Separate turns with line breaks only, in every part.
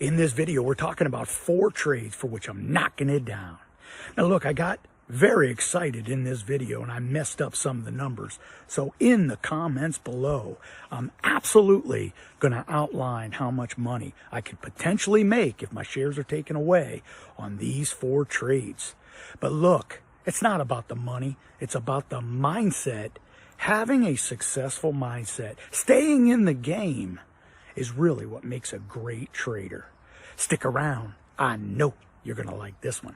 In this video, we're talking about 4 trades for which I'm knocking it down. Now look, I got very excited in this video and I messed up some of the numbers. So in the comments below, I'm absolutely going to outline how much money I could potentially make if my shares are taken away on these 4 trades. But look, it's not about the money. It's about the mindset. Having a successful mindset, staying in the game, is really what makes a great trader. Stick around. I know you're going to like this one.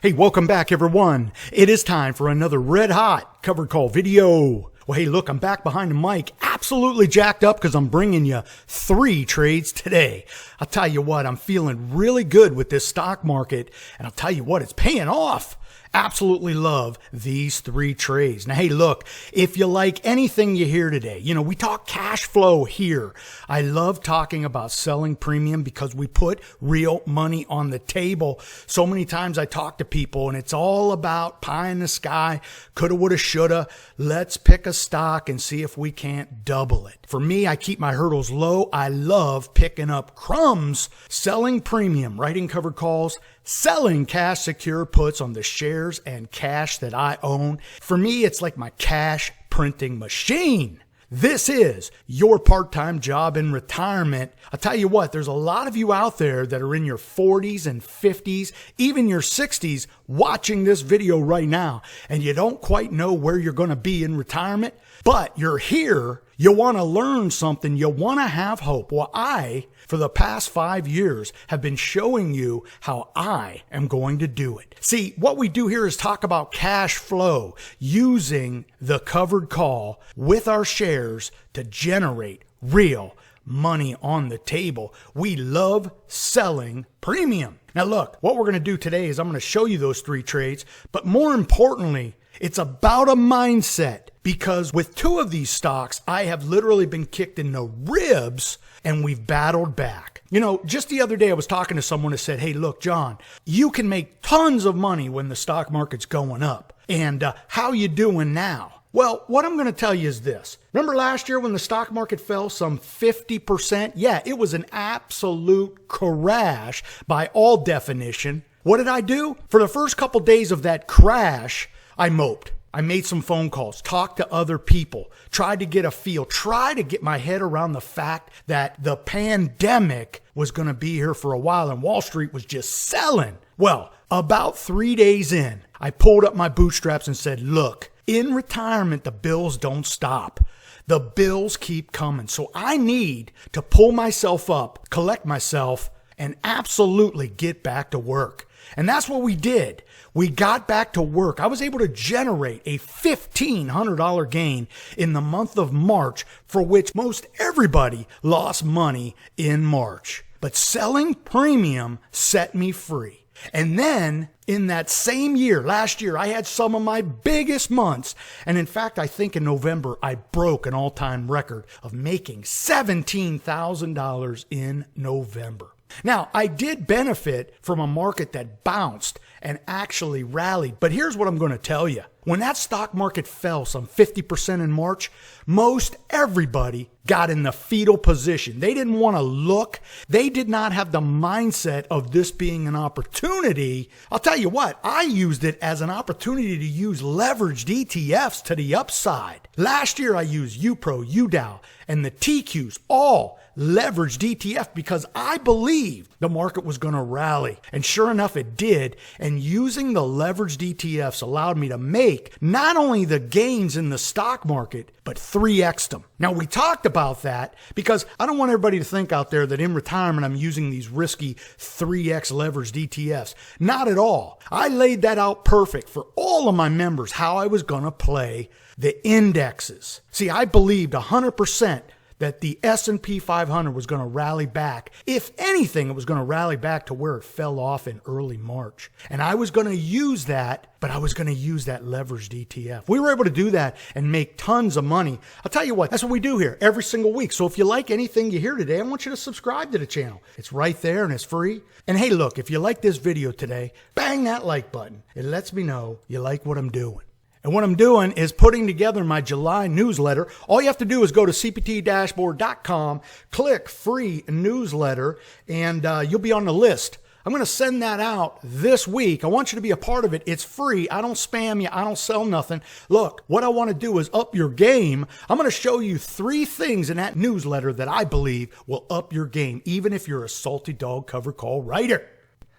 Hey, welcome back everyone. It is time for another red hot covered call video. Well, hey, look, I'm back behind the mic, absolutely jacked up because I'm bringing you 3 trades today. I'll tell you what, I'm feeling really good with this stock market, and I'll tell you what, it's paying off. Absolutely love these 3 trades. Now, hey, look, if you like anything you hear today, we talk cash flow here. I love talking about selling premium because we put real money on the table. So many times I talk to people and it's all about pie in the sky, coulda, woulda, shoulda. Let's pick a stock and see if we can't double it. For me, I keep my hurdles low. I love picking up crumbs, selling premium, writing covered calls, selling cash secure puts on the shares and cash that I own. For me, it's like my cash printing machine. This is your part-time job in retirement. I'll tell you what, there's a lot of you out there that are in your 40s and 50s, even your 60s, watching this video right now, and you don't quite know where you're going to be in retirement, but you're here. You want to learn something. You want to have hope. Well, I, for the past 5 years, have been showing you how I am going to do it. See, what we do here is talk about cash flow using the covered call with our shares to generate real money on the table. We love selling premium. Now look, what we're going to do today is I'm going to show you those 3 trades, but more importantly, it's about a mindset, because with 2 of these stocks, I have literally been kicked in the ribs and we've battled back. Just the other day I was talking to someone who said, hey, look, John, you can make tons of money when the stock market's going up. And how you doing now? Well, what I'm going to tell you is this. Remember last year when the stock market fell some 50%? Yeah, it was an absolute crash by all definition. What did I do? For the first couple days of that crash, I moped. I made some phone calls, talked to other people, tried to get a feel, tried to get my head around the fact that the pandemic was going to be here for a while and Wall Street was just selling. Well, about 3 days in, I pulled up my bootstraps and said, look, in retirement, the bills don't stop. The bills keep coming. So I need to pull myself up, collect myself, and absolutely get back to work. And that's what we did. We got back to work. I was able to generate a $1,500 gain in the month of March, for which most everybody lost money in March. But selling premium set me free. And then in that same year, last year, I had some of my biggest months. And in fact, I think in November, I broke an all-time record of making $17,000 in November. Now, I did benefit from a market that bounced and actually rallied, but here's what I'm going to tell you. When that stock market fell some 50% in March, most everybody got in the fetal position. They didn't want to look. They did not have the mindset of this being an opportunity. I'll tell you what, I used it as an opportunity to use leveraged ETFs to the upside. Last year, I used UPRO, UDOW, and the TQs, all leveraged ETF, because I believed the market was going to rally. And sure enough, it did. And using the leveraged ETFs allowed me to make not only the gains in the stock market, but 3x'd them. Now, we talked about that because I don't want everybody to think out there that in retirement I'm using these risky 3x leveraged ETFs. Not at all. I laid that out perfect for all of my members, how I was going to play the indexes. See, I believed 100% that the S&P 500 was going to rally back. If anything, it was going to rally back to where it fell off in early March. And I was going to use that, but I was going to use that leveraged ETF. We were able to do that and make tons of money. I'll tell you what, that's what we do here every single week. So if you like anything you hear today, I want you to subscribe to the channel. It's right there and it's free. And hey, look, if you like this video today, bang that like button. It lets me know you like what I'm doing. And what I'm doing is putting together my July newsletter. All you have to do is go to cptdashboard.com, click free newsletter, and you'll be on the list. I'm going to send that out this week. I want you to be a part of it. It's free. I don't spam you. I don't sell nothing. Look, what I want to do is up your game. I'm going to show you 3 things in that newsletter that I believe will up your game, even if you're a salty dog cover call writer.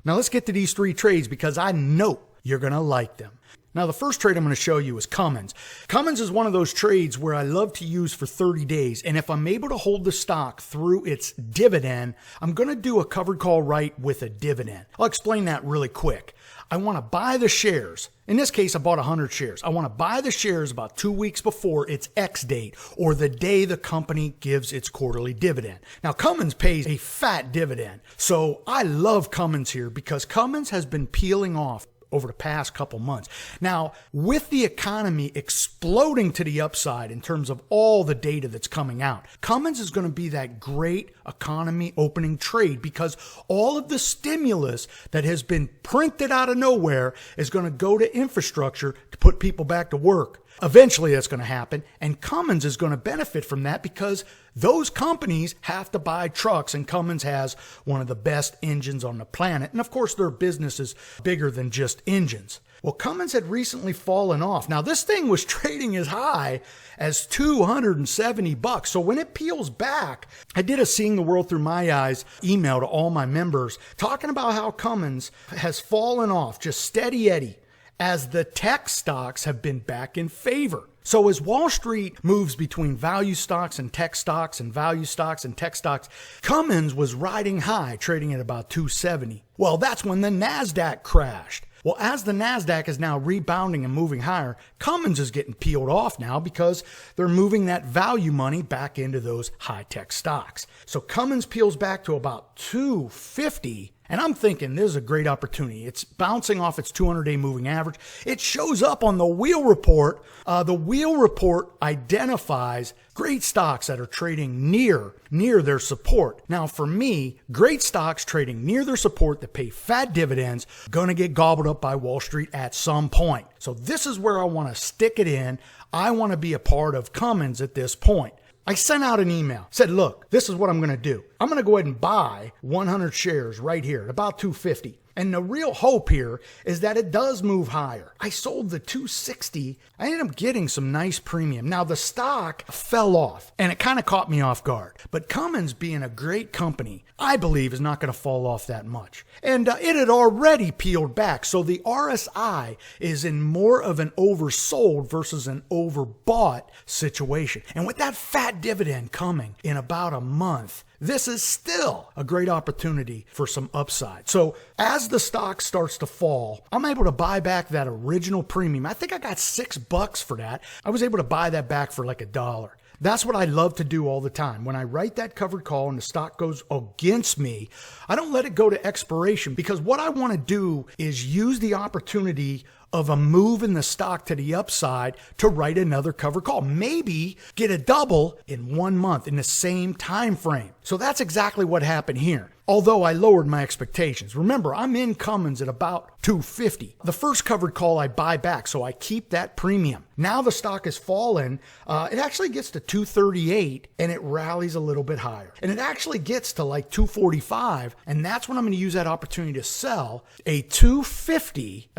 Now let's get to these 3 trades because I know you're going to like them. Now, the first trade I'm going to show you is Cummins. Cummins is one of those trades where I love to use for 30 days. And if I'm able to hold the stock through its dividend, I'm going to do a covered call right with a dividend. I'll explain that really quick. I want to buy the shares. In this case, I bought 100 shares. I want to buy the shares about 2 weeks before its X date or the day the company gives its quarterly dividend. Now, Cummins pays a fat dividend. So I love Cummins here because Cummins has been peeling off over the past couple months. Now, with the economy exploding to the upside in terms of all the data that's coming out, Cummins is going to be that great economy opening trade because all of the stimulus that has been printed out of nowhere is going to go to infrastructure to put people back to work. Eventually that's going to happen, and Cummins is going to benefit from that because those companies have to buy trucks, and Cummins has one of the best engines on the planet. And of course, their business is bigger than just engines. Well, Cummins had recently fallen off. Now, this thing was trading as high as $270. So when it peels back, I did a Seeing the World Through My Eyes email to all my members talking about how Cummins has fallen off, just steady Eddie, as the tech stocks have been back in favor. So as Wall Street moves between value stocks and tech stocks and value stocks and tech stocks, Cummins was riding high, trading at about 270. Well, that's when the NASDAQ crashed. Well, as the NASDAQ is now rebounding and moving higher, Cummins is getting peeled off now because they're moving that value money back into those high-tech stocks. So Cummins peels back to about 250. And I'm thinking this is a great opportunity. It's bouncing off its 200-day moving average. It shows up on the wheel report. The wheel report identifies great stocks that are trading near their support. Now, for me, great stocks trading near their support that pay fat dividends going to get gobbled up by Wall Street at some point. So this is where I want to stick it in. I want to be a part of Cummins at this point. I sent out an email, said, look, this is what I'm going to do. I'm going to go ahead and buy 100 shares right here at about 250. And the real hope here is that it does move higher. I sold the 260. I ended up getting some nice premium. Now, the stock fell off, and it kind of caught me off guard. But Cummins, being a great company, I believe is not going to fall off that much. And it had already peeled back. So the RSI is in more of an oversold versus an overbought situation. And with that fat dividend coming in about a month, this is still a great opportunity for some upside. So as the stock starts to fall, I'm able to buy back that original premium. I think I got $6 for that. I was able to buy that back for like $1. That's what I love to do all the time. When I write that covered call and the stock goes against me, I don't let it go to expiration because what I want to do is use the opportunity of a move in the stock to the upside to write another covered call. Maybe get a double in 1 month in the same time frame. So that's exactly what happened here. Although I lowered my expectations. Remember, I'm in Cummins at about 250. The first covered call I buy back, so I keep that premium. Now the stock has fallen. It actually gets to 238 and it rallies a little bit higher. And it actually gets to like 245. And that's when I'm going to use that opportunity to sell a 250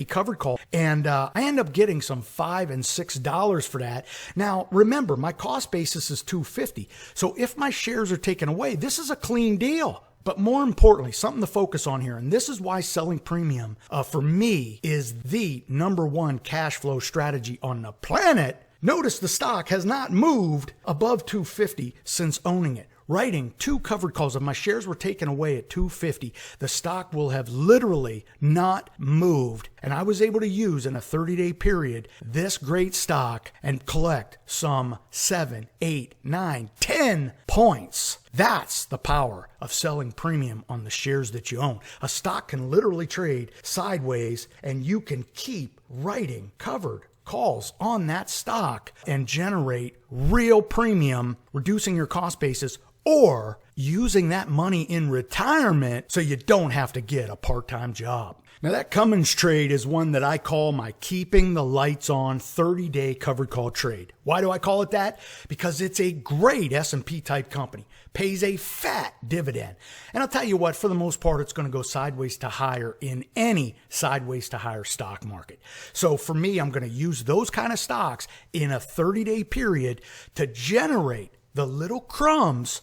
covered call. And I end up getting some $5 and $6 for that. Now, remember, my cost basis is 250. So if my shares are taken away, this is a clean deal. But more importantly, something to focus on here, and this is why selling premium for me is the #1 cash flow strategy on the planet. Notice the stock has not moved above 250 since owning it. Writing 2 covered calls. If my shares were taken away at 250, the stock will have literally not moved. And I was able to use in a 30-day period this great stock and collect some 7, 8, 9, 10 points. That's the power of selling premium on the shares that you own. A stock can literally trade sideways and you can keep writing covered calls on that stock and generate real premium, reducing your cost basis or using that money in retirement so you don't have to get a part-time job. Now that Cummins trade is one that I call my keeping the lights on 30-day covered call trade. Why do I call it that? Because it's a great S&P type company, pays a fat dividend. And I'll tell you what, for the most part, it's going to go sideways to higher in any sideways to higher stock market. So for me, I'm going to use those kind of stocks in a 30-day period to generate the little crumbs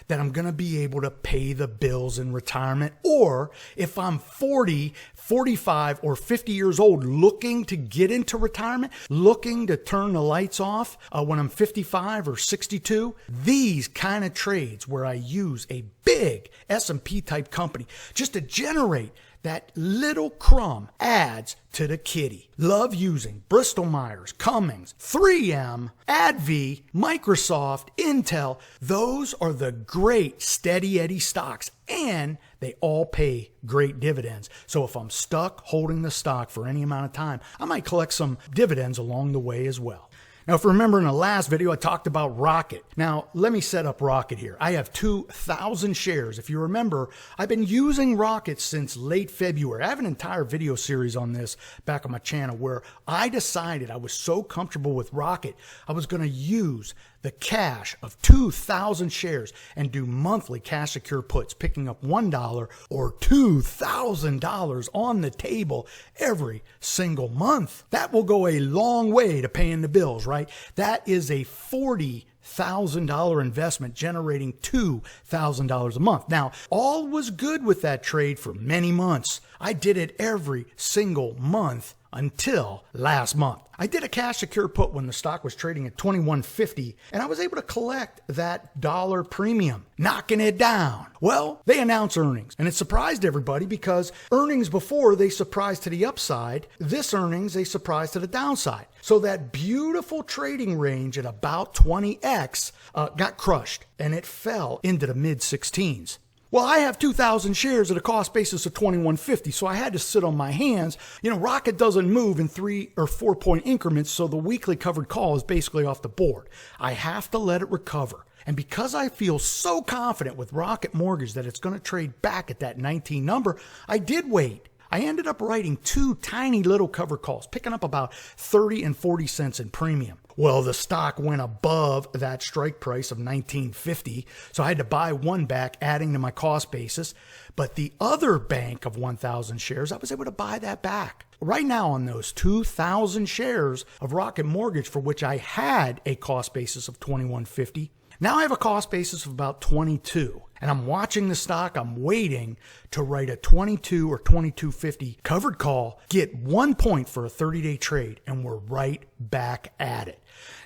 that I'm going to be able to pay the bills in retirement. Or if I'm 40, 45, or 50 years old looking to get into retirement, looking to turn the lights off when I'm 55 or 62, these kind of trades where I use a big S&P type company just to generate that little crumb adds to the kitty. Love using Bristol Myers, Cummins, 3M, AbbVie, Microsoft, Intel. Those are the great steady Eddie stocks, and they all pay great dividends. So if I'm stuck holding the stock for any amount of time, I might collect some dividends along the way as well. Now, if you remember in the last video, I talked about Rocket. Now, let me set up Rocket here. I have 2,000 shares. If you remember, I've been using Rocket since late February. I have an entire video series on this back on my channel where I decided I was so comfortable with Rocket, I was going to use the cash of 2,000 shares and do monthly cash secure puts, picking up $1 or $2,000 on the table every single month. That will go a long way to paying the bills, right? That is a $40,000 investment generating $2,000 a month. Now, all was good with that trade for many months. I did it every single month until last month. I did a cash secure put when the stock was trading at $21.50, and I was able to collect that dollar premium, knocking it down. Well, they announced earnings, and it surprised everybody because earnings before they surprised to the upside. This earnings, they surprised to the downside. So that beautiful trading range at about 20x got crushed, and it fell into the mid-16s. Well, I have 2,000 shares at a cost basis of $21.50, so I had to sit on my hands. You know, Rocket doesn't move in 3 or 4 point increments, so the weekly covered call is basically off the board. I have to let it recover. And because I feel so confident with Rocket Mortgage that it's going to trade back at that 19 number, I did wait. I ended up writing 2 tiny little cover calls, picking up about 30 and 40 cents in premium. Well, the stock went above that strike price of $19.50, so I had to buy one back, adding to my cost basis. But the other bank of 1,000 shares, I was able to buy that back. Right now on those 2,000 shares of Rocket Mortgage, for which I had a cost basis of $21.50, now I have a cost basis of about $22. And I'm watching the stock. I'm waiting to write a 22 or 22.50 covered call, get 1 point for a 30-day trade, and we're right back at it.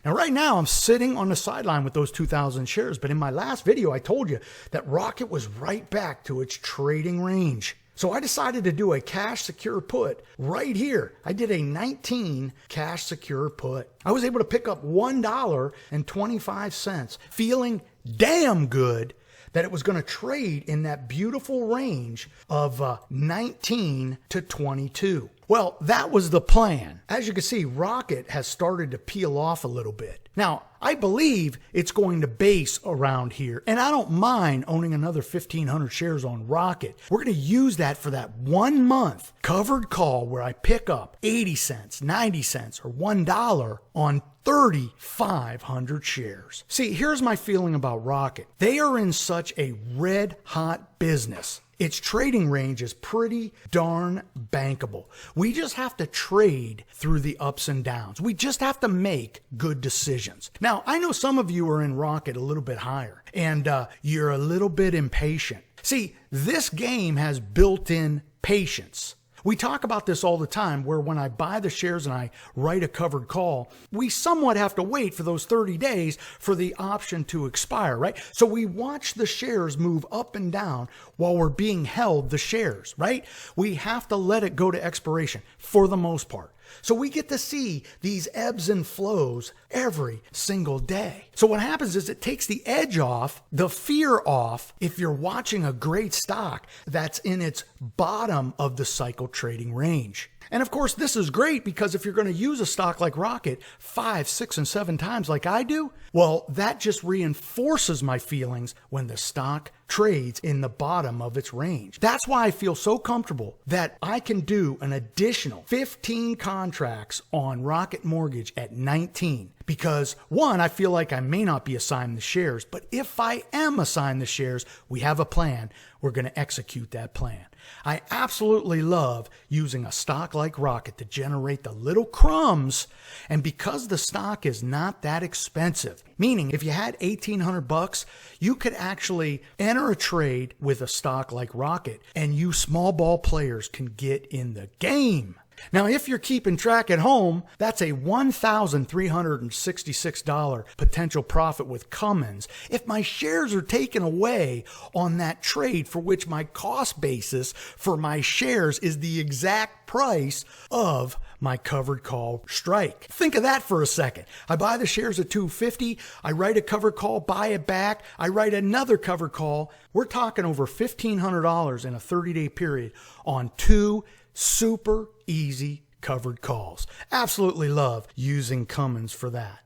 Now, right now, I'm sitting on the sideline with those 2,000 shares, but in my last video, I told you that Rocket was right back to its trading range. So I decided to do a cash secure put right here. I did a 19 cash secure put. I was able to pick up $1.25, feeling damn good that it was going to trade in that beautiful range of 19 to 22. Well, that was the plan. As you can see, Rocket has started to peel off a little bit. Now, I believe it's going to base around here, and I don't mind owning another 1,500 shares on Rocket. We're going to use that for that 1 month covered call where I pick up 80 cents, 90 cents, or $1 on 3,500 shares. See, here's my feeling about Rocket. They are in such a red hot business. Its trading range is pretty darn bankable. We just have to trade through the ups and downs. We just have to make good decisions. Now, I know some of you are in Rocket a little bit higher, and you're a little bit impatient. See, this game has built-in patience. We talk about this all the time, where when I buy the shares and I write a covered call, we somewhat have to wait for those 30 days for the option to expire, right? So we watch the shares move up and down while we're being held the shares, right? We have to let it go to expiration for the most part. So we get to see these ebbs and flows every single day. So what happens is it takes the edge off, the fear off, if you're watching a great stock that's in its bottom of the cycle trading range. And of course, this is great because if you're going to use a stock like Rocket 5, 6, and 7 times like I do, well, that just reinforces my feelings when the stock trades in the bottom of its range. That's why I feel so comfortable that I can do an additional 15 contracts on Rocket Mortgage at 19. Because one, I feel like I may not be assigned the shares, but if I am assigned the shares, we have a plan. We're going to execute that plan. I absolutely love using a stock like Rocket to generate the little crumbs. And because the stock is not that expensive, meaning if you had $1,800, you could actually enter a trade with a stock like Rocket, and you small ball players can get in the game. Now, if you're keeping track at home, that's a $1,366 potential profit with Cummins if my shares are taken away on that trade for which my cost basis for my shares is the exact price of my covered call strike. Think of that for a second. I buy the shares at $250. I write a covered call, buy it back. I write another covered call. We're talking over $1,500 in a 30-day period on two super easy covered calls. Absolutely love using Cummins for that.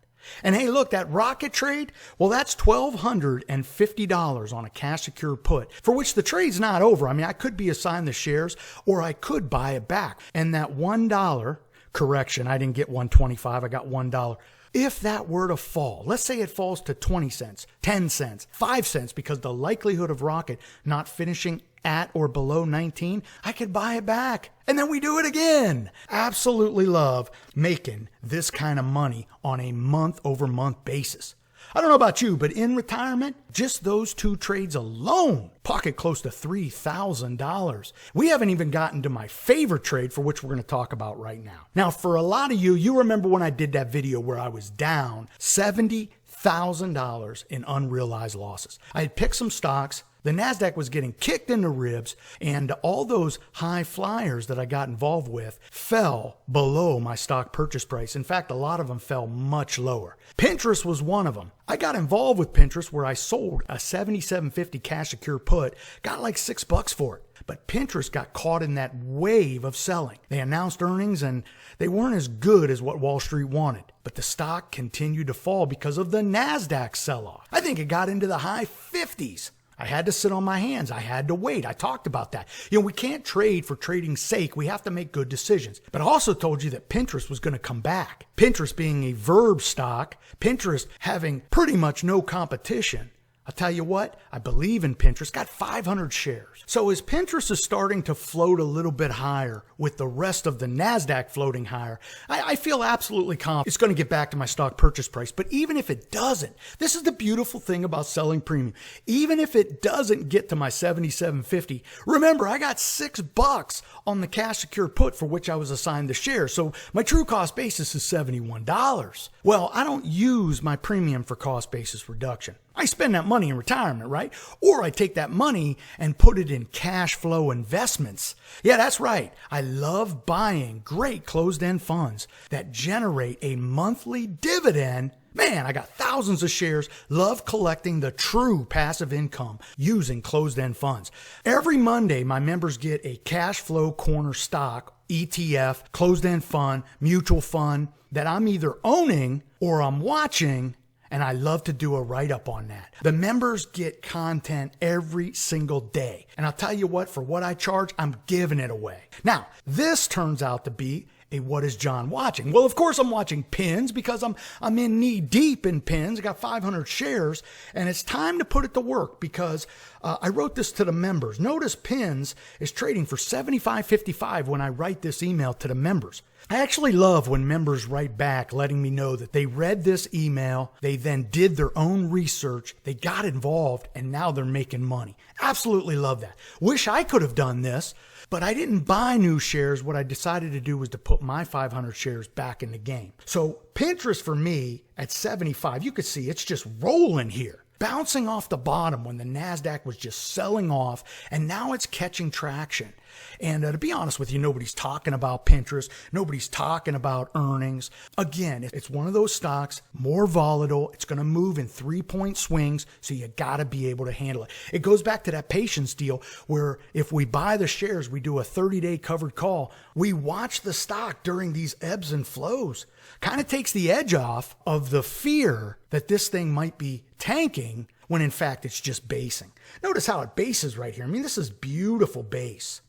And hey, look, that Rocket trade, well, that's $1,250 on a cash secure put, for which the trade's not over. I mean, I could be assigned the shares or I could buy it back. And that $1, correction, I didn't get $1.25, I got $1. If that were to fall, let's say it falls to 20 cents, 10 cents, 5 cents, because the likelihood of Rocket not finishing at or below 19, I could buy it back. And then we do it again. Absolutely love making this kind of money on a month-over-month basis. I don't know about you, but in retirement, just those two trades alone pocket close to $3,000. We haven't even gotten to my favorite trade, for which we're going to talk about right now. Now, for a lot of you, you remember when I did that video where I was down $70,000 in unrealized losses. I had picked some stocks. The NASDAQ was getting kicked in the ribs, and all those high flyers that I got involved with fell below my stock purchase price. In fact, a lot of them fell much lower. Pinterest was one of them. I got involved with Pinterest where I sold a $77.50 cash secure put, got like $6 for it. But Pinterest got caught in that wave of selling. They announced earnings and they weren't as good as what Wall Street wanted. But the stock continued to fall because of the NASDAQ sell-off. I think it got into the high 50s. I had to sit on my hands. I had to wait. I talked about that. We can't trade for trading's sake. We have to make good decisions. But I also told you that Pinterest was going to come back. Pinterest being a verb stock, Pinterest having pretty much no competition. I'll tell you what, I believe in Pinterest, got 500 shares. So as Pinterest is starting to float a little bit higher with the rest of the NASDAQ floating higher, I feel absolutely confident it's going to get back to my stock purchase price. But even if it doesn't, this is the beautiful thing about selling premium. Even if it doesn't get to my $77.50, remember, I got $6 on the cash secure put for which I was assigned the share. So my true cost basis is $71. Well, I don't use my premium for cost basis reduction. I spend that money in retirement, right? Or I take that money and put it in cash flow investments. Yeah, that's right. I love buying great closed-end funds that generate a monthly dividend. Man, I got thousands of shares. Love collecting the true passive income using closed-end funds. Every Monday, my members get a cash flow corner stock, ETF, closed-end fund, mutual fund that I'm either owning or I'm watching. And I love to do a write-up on that. The members get content every single day. And I'll tell you what, for what I charge, I'm giving it away. Now, this turns out to be a what is John watching? Well, of course I'm watching pins because I'm in knee deep in pins. I got 500 shares and it's time to put it to work because I wrote this to the members. Notice pins is trading for $75.55 when I write this email to the members. I actually love when members write back letting me know that they read this email, they then did their own research, they got involved, and now they're making money. Absolutely love that. Wish I could have done this, but I didn't buy new shares. What I decided to do was to put my 500 shares back in the game. So Pinterest for me at 75, you could see it's just rolling here. Bouncing off the bottom when the NASDAQ was just selling off, and now it's catching traction. And to be honest with you, nobody's talking about Pinterest. Nobody's talking about earnings. Again, it's one of those stocks, more volatile. It's going to move in 3-point swings, so you got to be able to handle it. It goes back to that patience deal where if we buy the shares, we do a 30-day covered call. We watch the stock during these ebbs and flows. Kind of takes the edge off of the fear that this thing might be tanking when in fact it's just basing. Notice how it bases right here. I mean, this is beautiful base.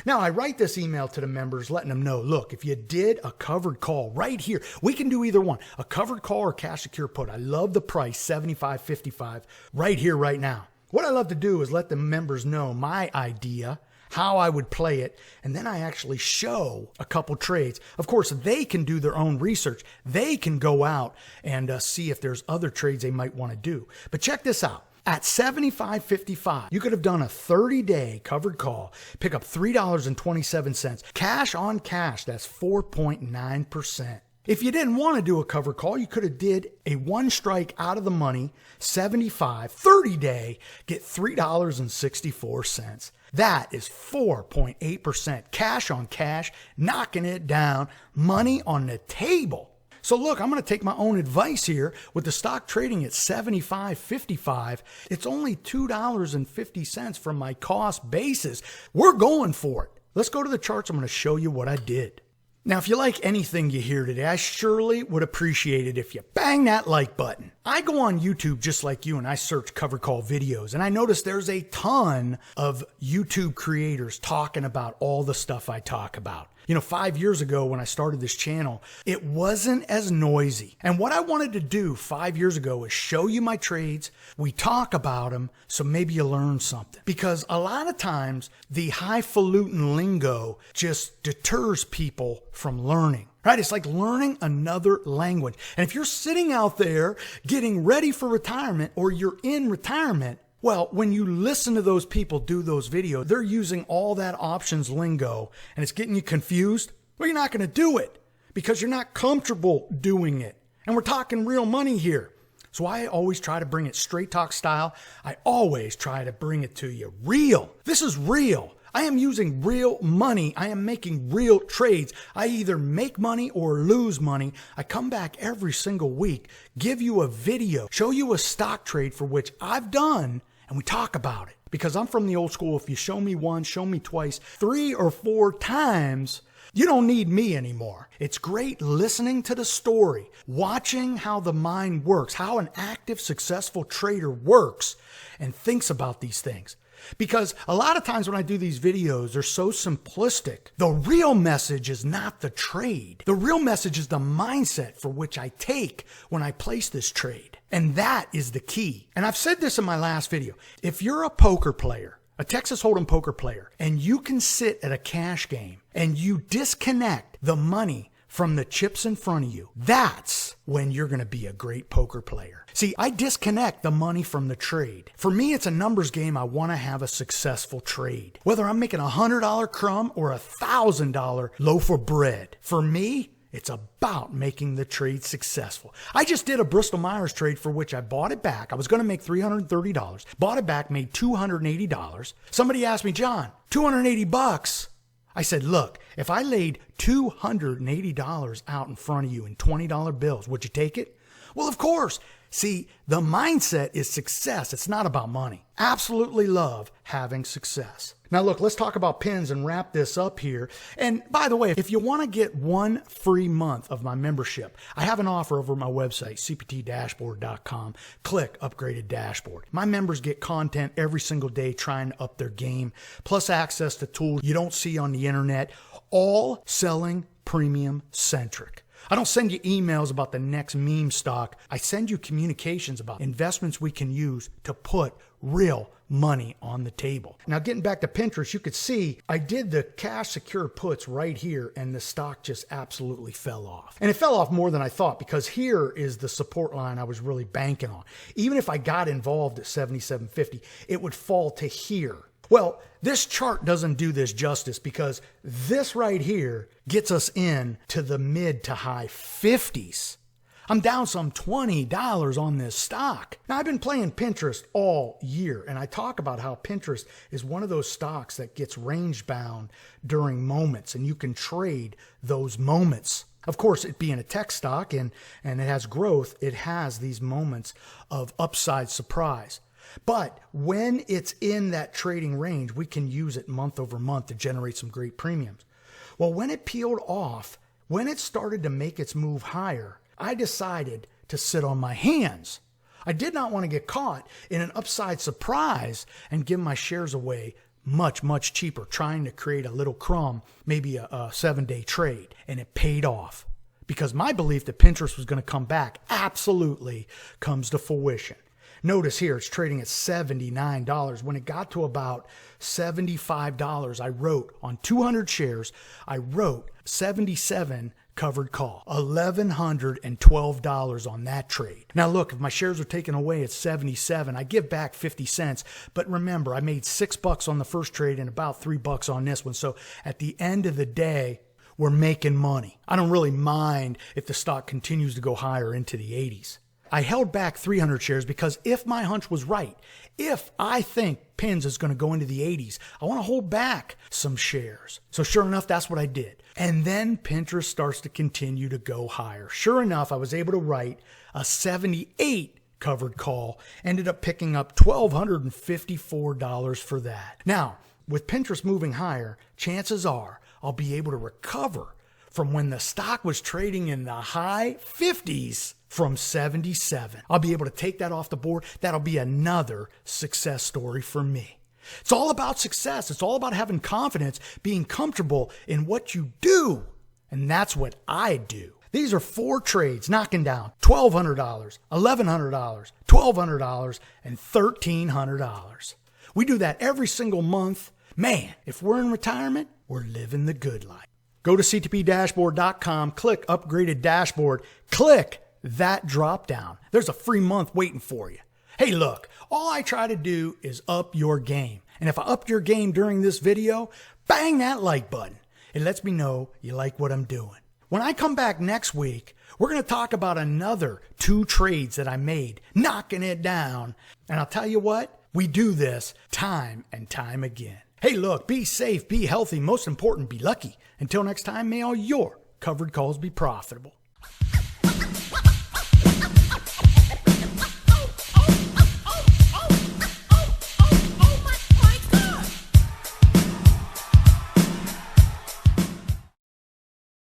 Now, I write this email to the members letting them know, look, if you did a covered call right here, we can do either one, a covered call or cash secure put. I love the price, $75.55, right here, right now. What I love to do is let the members know my idea, how I would play it, and then I actually show a couple trades. Of course, they can do their own research. They can go out and see if there's other trades they might want to do. But check this out. At $75.55, you could have done a 30-day covered call, pick up $3.27. Cash on cash, that's 4.9%. If you didn't want to do a covered call, you could have did a one strike out of the money, 75, 30-day, get $3.64. That is 4.8% cash on cash, knocking it down, money on the table. So look, I'm going to take my own advice here. With the stock trading at $75.55, it's only $2.50 from my cost basis. We're going for it. Let's go to the charts. I'm going to show you what I did. Now, if you like anything you hear today, I surely would appreciate it if you bang that like button. I go on YouTube just like you and I search cover call videos, and I notice there's a ton of YouTube creators talking about all the stuff I talk about. 5 years ago when I started this channel, it wasn't as noisy. And what I wanted to do 5 years ago is show you my trades. We talk about them, so maybe you learn something. Because a lot of times the highfalutin lingo just deters people from learning. Right? It's like learning another language. And if you're sitting out there getting ready for retirement, or you're in retirement, well, when you listen to those people do those videos, they're using all that options lingo and it's getting you confused. Well, you're not going to do it because you're not comfortable doing it. And we're talking real money here. So I always try to bring it straight talk style. I always try to bring it to you real. This is real. I am using real money. I am making real trades. I either make money or lose money. I come back every single week, give you a video, show you a stock trade for which I've done, and we talk about it. Because I'm from the old school. If you show me once, show me twice, 3 or 4 times, you don't need me anymore. It's great listening to the story, watching how the mind works, how an active, successful trader works and thinks about these things. Because a lot of times when I do these videos, they're so simplistic. The real message is not the trade. The real message is the mindset for which I take when I place this trade. And that is the key. And I've said this in my last video. If you're a poker player, a Texas Hold'em poker player, and you can sit at a cash game and you disconnect the money from the chips in front of you, that's when you're going to be a great poker player. See, I disconnect the money from the trade. For me, it's a numbers game. I want to have a successful trade. Whether I'm making $100 crumb or $1,000 loaf of bread, for me, it's about making the trade successful. I just did a Bristol Myers trade for which I bought it back. I was going to make $330, bought it back, made $280. Somebody asked me, John, $280. I said, look, if I laid $280 out in front of you in $20 bills, would you take it? Well, of course. See, the mindset is success. It's not about money. Absolutely love having success. Now, look, let's talk about pins and wrap this up here. And by the way, if you want to get 1 free month of my membership, I have an offer over my website, cptdashboard.com. Click Upgraded Dashboard. My members get content every single day trying to up their game, plus access to tools you don't see on the internet, all selling premium centric. I don't send you emails about the next meme stock. I send you communications about investments we can use to put real money on the table. Now, getting back to Pinterest, you could see I did the cash secure puts right here and the stock just absolutely fell off. And it fell off more than I thought because here is the support line I was really banking on. Even if I got involved at 77.50, it would fall to here. Well, this chart doesn't do this justice because this right here gets us in to the mid to high 50s. I'm down some $20 on this stock. Now, I've been playing Pinterest all year, and I talk about how Pinterest is one of those stocks that gets range bound during moments, and you can trade those moments. Of course, it being a tech stock and it has growth, it has these moments of upside surprise. But when it's in that trading range, we can use it month over month to generate some great premiums. Well, when it peeled off, when it started to make its move higher, I decided to sit on my hands. I did not want to get caught in an upside surprise and give my shares away much, much cheaper, trying to create a little crumb, maybe a 7-day trade. And it paid off because my belief that Pinterest was going to come back absolutely comes to fruition. Notice here, it's trading at $79. When it got to about $75, I wrote on 200 shares, I wrote 77 covered call, $1,112 on that trade. Now look, if my shares are taken away at 77, I give back 50 cents. But remember, I made $6 on the first trade and about $3 on this one. So at the end of the day, we're making money. I don't really mind if the stock continues to go higher into the 80s. I held back 300 shares because if my hunch was right, if I think PINS is going to go into the 80s, I want to hold back some shares. So sure enough, that's what I did. And then Pinterest starts to continue to go higher. Sure enough, I was able to write a 78 covered call, ended up picking up $1,254 for that. Now, with Pinterest moving higher, chances are I'll be able to recover from when the stock was trading in the high 50s from 77. I'll be able to take that off the board. That'll be another success story for me. It's all about success. It's all about having confidence, being comfortable in what you do. And that's what I do. These are 4 trades knocking down $1,200, $1,100, $1,200, and $1,300. We do that every single month. Man, if we're in retirement, we're living the good life. Go to ctpdashboard.com, click Upgraded Dashboard, click that drop down. There's a free month waiting for you. Hey, look, all I try to do is up your game. And if I upped your game during this video, bang that like button. It lets me know you like what I'm doing. When I come back next week, we're going to talk about another 2 trades that I made, knocking it down. And I'll tell you what, we do this time and time again. Hey, look, be safe, be healthy, most important, be lucky. Until next time, may all your covered calls be profitable.